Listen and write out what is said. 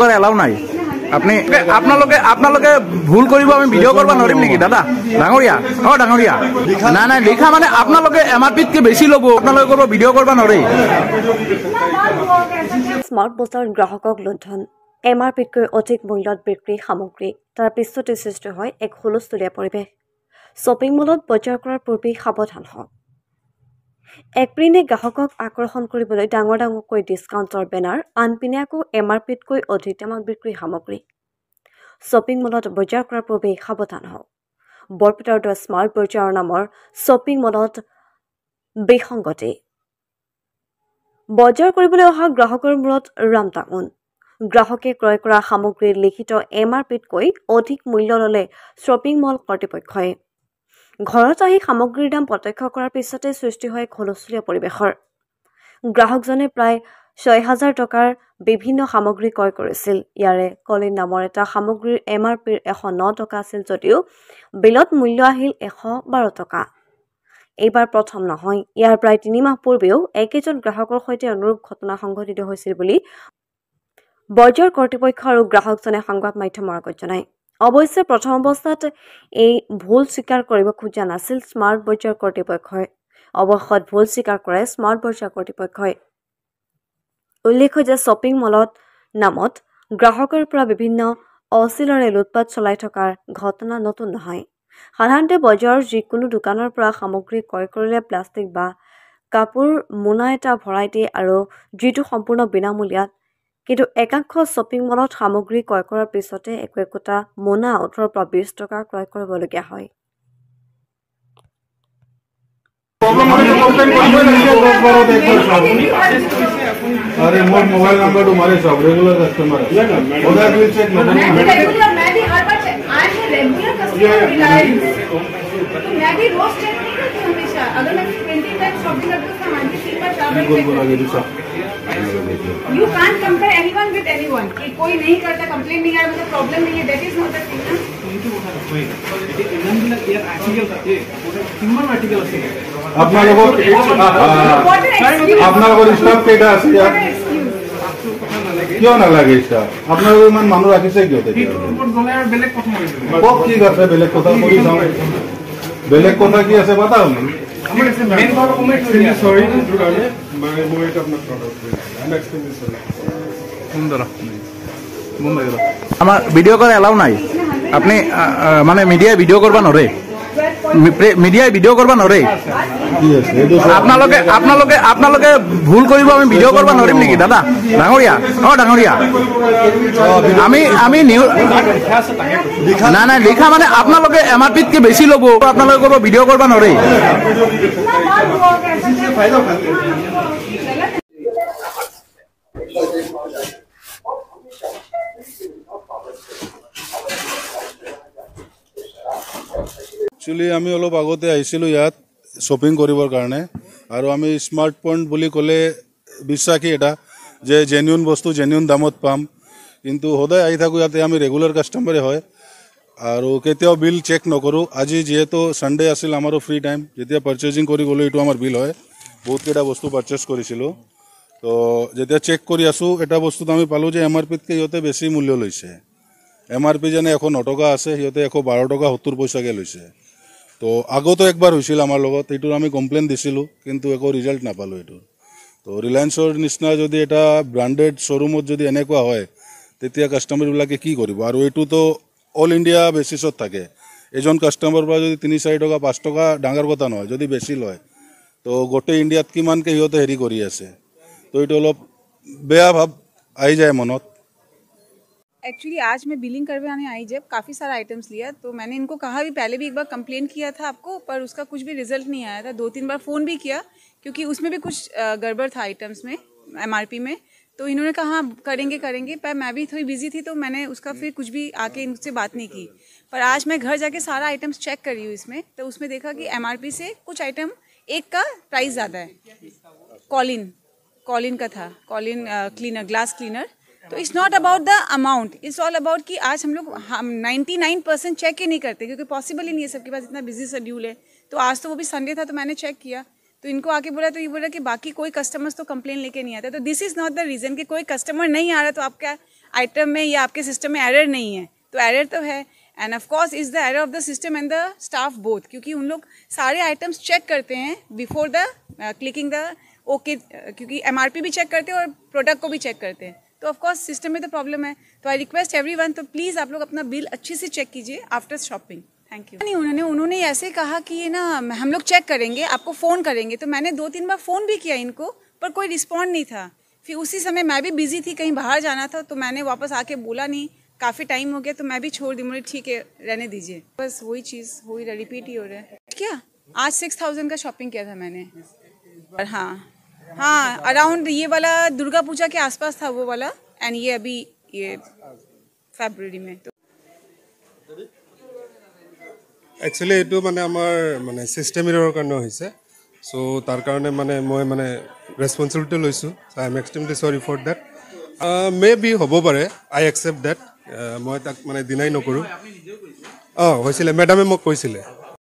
কৰে এলাও নাই আপনি আপনালোকে ভুল কৰিব আমি ভিডিও কৰিব নৰিম নেকি দাদা ডাঙৰীয়া ডাঙৰীয়া নাই লিখা মানে আপোনালোকে এমআৰপিতকে বেছি ল'ব আপোনালোকে কৰিব ভিডিও কৰিব নৰি স্মাৰ্ট বজাৰ গ্ৰাহকক লুণ্ঠন এমআৰপিতকৈ অধিক মূল্যত বিক্ৰী সামগ্ৰী তাৰ পিছতে সৃষ্টি হয় এক হুলস্থুলীয়া পৰিৱেশ শ্বপিং মলত বজাৰ কৰাৰ পূৰ্বে সাৱধান হওক একপিনে গ্ৰাহকক আকৰ্ষণ কৰিবলৈ ডাঙৰকৈ ডিসকাউণ্টৰ বেনাৰ আনপিনে আকৌ এমআৰপিতকৈ অধিক দামত বিক্ৰী সামগ্ৰী শ্বপিং মলত বজাৰ কৰাৰ পূৰ্বে সাৱধান হওক বৰপেটাৰ দ্য স্মাৰ্ট বজাৰ নামৰ শ্বপিং মলত বিসংগতি বজাৰ কৰিবলৈ অহা গ্ৰাহকৰ মূৰত ৰামটাঙোন গ্ৰাহকে ক্ৰয় কৰা সামগ্ৰীৰ লিখিত এমআৰপিতকৈ অধিক মূল্য ল'লে শ্বপিং মল কৰ্তৃপক্ষই ঘৰত আহি সামগ্ৰীৰ দাম প্ৰত্যক্ষ কৰাৰ পিছতে সৃষ্টি হয় হুলস্থুলীয়া পৰিৱেশৰ গ্ৰাহকজনে প্ৰায় ৬,০০০ টকাৰ বিভিন্ন সামগ্ৰী ক্ৰয় কৰিছিল ইয়াৰে কলিন নামৰ এটা সামগ্ৰীৰ এমআৰপিৰ ১০৯ টকা আছিল যদিও বিলত মূল্য আহিল ১১২ টকা এইবাৰ প্ৰথম নহয় ইয়াৰ প্ৰায় ৩ মাহ পূৰ্বেও একেজন গ্ৰাহকৰ সৈতে অনুৰূপ ঘটনা সংঘটিত হৈছিল বুলি বজাৰ কৰ্তৃপক্ষ আৰু গ্ৰাহকজনে সংবাদ মাধ্যমৰ আগত জনায় অৱশ্যে প্ৰথম অৱস্থাত এই ভুল স্বীকাৰ কৰিব খোজা নাছিল স্মাৰ্ট বজাৰ কৰ্তৃপক্ষই অৱশ্যত ভুল স্বীকাৰ কৰে স্মাৰ্ট বজাৰ কৰ্তৃপক্ষই উল্লেখ্য যে শ্বপিং মলত নামত গ্ৰাহকৰ পৰা বিভিন্ন অচিলৰে লুটপাট চলাই থকাৰ ঘটনা নতুন নহয় সাধাৰণতে বজাৰৰ যিকোনো দোকানৰ পৰা সামগ্ৰী ক্ৰয় কৰিলে প্লাষ্টিক বা কাপোৰ মোনা এটা ভৰাই দিয়ে আৰু যিটো সম্পূৰ্ণ বিনামূলীয়াত কিন্তু একাংশ শ্বপিং মলত সামগ্ৰী ক্ৰয় কৰাৰ পিছতে একোটা মোনা ১৮ পৰা ২০ টকা ক্ৰয় কৰিবলগীয়া হয় अरे मोर मोबाइल नंबर तुम्हारे सब रेगुलर कस्टमर है उधर भी चेक लो मैं भी हर बार I am regular customer Reliance मैं भी रोज चेक नहीं करती हमेशा अगर मैं 20 टाइम्स शॉपिंग करती हूं तो मैं 3 बार 4 बार check you can't compare anyone with anyone कि कोई नहीं करता कंप्लेंट नहीं आया मतलब प्रॉब्लम नहीं है that is not the thing अपना लोगों स्टाफ केटा আছে ইয়াত কিয় নালাগে স্টাফ আপনার ইমান মানুহ ৰাখিছে কিয় বেলেগ কথা বেলেগ কথা কৰি যাও বেলেগ কথা কি আছে बताओ मेन बात कमेंट सॉरी दुकाने मैं मोएट अपना product I am extremely sorry সুন্দর আমার ভিডিও করে এলাও নাই আপনি মানে মিডিয়ায় ভিডিও করবা নরে মিডিয়ায় ভিডিও করবা নরে আপনালোকে ভুল কৰিব আমি ভিডিও কৰিব নৰিম নেকি দাদা ডাঙৰীয়া ডাঙৰীয়া আমি নাই লিখা মানে আপোনালোকে এমআৰপিতকে বেছি ল'ব আপোনালোকে কৰিব ভিডিও কৰিব নৰে एक्चुअली आमी अलप आगते आइसिलो यात शॉपिंग करिबर कारणे आरो आमी स्मार्ट पॉइंट বুলি কলে বিশ্বাসী এটা যে জেনুইন বস্তু জেনুইন দামত পাম কিন্তু সদায় আহি থাকো ইয়াতে আমি ৰেগুলাৰ কাস্টমাৰে হয় আৰু কেতিয়াও বিল চেক নকৰো আজি যেহেতু সানডে আছিল আমাৰো ফ্ৰী টাইম যেতিয়া পাৰচেজিং কৰি গলো এটো আমাৰ বিল হয় বহুত কেটা বস্তু পাৰচেজ কৰিছিলো তো যেতিয়া চেক কৰি আসু এটা বস্তু আমি পালো যে এমআরপিতকে ইহতে বেছি মূল্য লৈছে এমআরপি জানে 109 টকা আছে ইহতে 112 টকা 70 পয়সাকে লৈছে তো আগতো একবাৰ হৈছিল আমাৰ লগত এটো আমি কমপ্লেইন দিছিলো কিন্তু একো ৰিজাল্ট নাপালো এটো তো ৰিলায়েন্সৰ নিচিনা যদি এটা ব্ৰ্যান্ডেড শোৰুমত যদি এনেকুৱা হয় তেতিয়া কাস্টমাৰ বিলাকে কি কৰিব আৰু এটো তো অল ইন্ডিয়া বেসিছত থাকে এজন কাস্টমাৰ পৰা যদি 3-4 টকা 5 টকা ডাঙৰ কথা নহয় যদি বেছি লয় তো গোটে ইন্ডিয়াত কিমানকে ইহতে হেৰি কৰি আছে তো এটো অলপ বেয়া ভাব আহি যায় মনত एक्चुअली आज मैं बिलिंग करवाने आई जब काफ़ी सारा आइटम्स लिया तो मैंने इनको कहा भी पहले भी एक बार कंप्लेंट किया था आपको पर उसका कुछ भी रिजल्ट नहीं आया था 2-3 बार फ़ोन भी किया क्योंकि उसमें भी कुछ गड़बड़ था आइटम्स में एमआरपी में तो इन्होंने कहा करेंगे पर मैं भी थोड़ी बिजी थी तो मैंने उसका फिर कुछ भी आके इनसे बात नहीं की पर आज मैं घर जाके सारा आइटम्स चेक कर रही हूँ इसमें तो उसमें देखा कि एमआरपी से कुछ आइटम एक का प्राइस ज़्यादा है कॉलिन का था कॉलिन क्लीनर ग्लास क्लीनर तो it's not about the amount it's all about कि आज हम लोग 99% चेक ही नहीं करते क्योंकि पॉसिबल ही नहीं है सबके पास इतना बिजी शेड्यूल है तो आज तो वो भी संडे था तो मैंने चेक किया तो इनको आके बोला तो ये बोला कि बाकी कोई कस्टमर्स तो कंप्लेन लेके नहीं आता। तो this is not the reason कि कोई कस्टमर नहीं आ रहा तो आपका आइटम में या आपके सिस्टम में एरर नहीं है, तो एरर तो है। End of course is the error of the system and the staff both, क्योंकि उन लोग सारे आइटम्स चेक करते हैं before the clicking the okay, क्योंकि MRP भी चेक करते हैं और प्रोडक्ट को भी चेक करते हैं। तो ऑफ कोर्स सिस्टम में तो प्रॉब्लम है। तो आई रिक्वेस्ट एवरीवन, तो प्लीज़ आप लोग अपना बिल अच्छे से चेक कीजिए आफ्टर शॉपिंग। Thank you. नहीं, उन्होंने ऐसे कहा कि ये ना हम लोग चेक करेंगे, आपको फ़ोन करेंगे। तो मैंने 2-3 बार फ़ोन भी किया इनको, पर कोई रिस्पॉन्ड नहीं था। फिर उसी समय मैं भी बिजी थी, कहीं बाहर जाना था, तो मैंने वापस आके बोला नहीं, काफ़ी टाइम हो गया तो मैं भी छोड़ दी। मुझे ठीक है, रहने दीजिए। बस वही चीज़ हो रहा, रिपीट ही हो रहा है। क्या आज 6000 का शॉपिंग किया था मैंने। और हाँ, अराउंड ये वाला दुर्गा पूजा के आसपास था वो वाला, एंड ये अभी ये फरवरी में। तो एक्चुअली এইটো মানে আমাৰ মানে সিস্টেম এৰৰ কাৰণে হৈছে, সো তাৰ কাৰণে মানে মই মানে ৰেসপন্সিবিলিটি লৈছো। আই এম এক্সট্ৰিমলি সৰি ফৰ দ্যাট। মে বি হ'ব পাৰে, আই একচেপ্ট দ্যাট। মই তাক মানে ডিনাই নকৰোঁ। হৈছিলে, মেডামে মোক কৈছিলে।